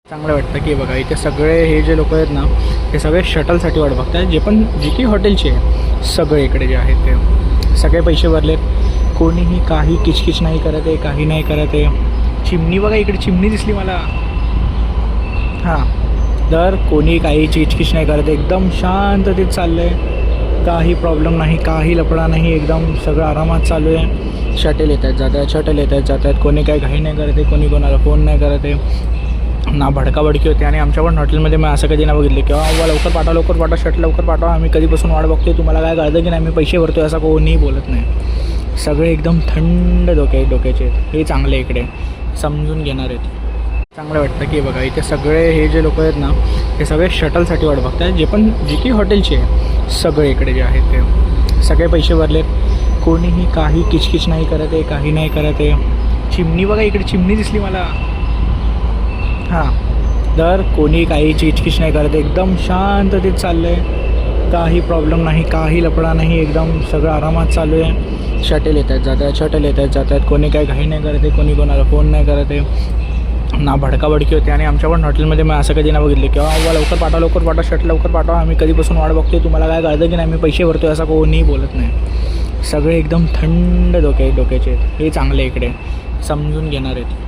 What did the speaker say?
चांगलं वाटतं की बघा इथे सगळे हे जे लोक आहेत ना हे सगळे शटलसाठी वाट बघत आहेत. जे की हॉटेलचे आहे सगळे इकडे जे आहेत ते सगळे पैसे भरलेत. कोणीही काही किचकिच नाही करत आहे, काही नाही करत आहे. चिमणी बघा इकडे चिमणी दिसली मला. हां, तर कोणी काही किचकिच नाही करत, एकदम शांततेत चाललं आहे. काही प्रॉब्लेम नाही, काही लफडा नाही, एकदम सगळं आरामात चालू आहे. शटल येत आहेत जात आहेत, शटल येत आहेत जात आहेत. कोणी काही घाई नाही करत आहे, कोणी कोणाला फोन नाही करत आहे ना, भडकाभडकी होते. आणि आमच्या पण हॉटेलमध्ये मी असं कधी नाही बघितलं की बाबा लवकर पाठवा शर्ट लवकर पाठवा, आम्ही कधीपासून वाट बघतोय, तुम्हाला काय कळतं की नाही, आम्ही पैसे भरतोय, असं कोणीही बोलत नाही. सगळे एकदम थंड डोक्याचे आहेत. हे चांगले इकडे समजून घेणार आहेत. चांगलं वाटतं की बघा इथे सगळे हे जे लोक आहेत ना हे सगळे शटलसाठी वाट बघत आहेत. जे की हॉटेलचे आहे सगळे इकडे जे आहेत ते सगळे पैसे भरलेत. कोणीही काही किचकिच नाही करत आहे, काही नाही करत आहे. चिमणी बघा इकडे चिमणी दिसली मला. हां, तर कोणी काही किचकिच नाही करत, एकदम शांततेत चाललं आहे. काही प्रॉब्लेम नाही, काही लफडा नाही, एकदम सगळं आरामात चालू आहे. शटल येत आहेत जात आहेत, शटल येत आहेत जात आहेत. कोणी काही घाई नाही करत आहे, कोणी कोणाला फोन नाही करत आहे ना, भडकाभडकी होते. आणि आमच्या पण हॉटेलमध्ये मी असं कधी नाही बघितलं की बाबा लवकर पाठवा शर्ट लवकर पाठवा, आम्ही कधीपासून वाट बघतोय, तुम्हाला काय कळतं की नाही, आम्ही पैसे भरतोय, असं कोणीही बोलत नाही. सगळे एकदम थंड डोक्याचे आहेत. हे चांगले इकडे समजून घेणार आहेत.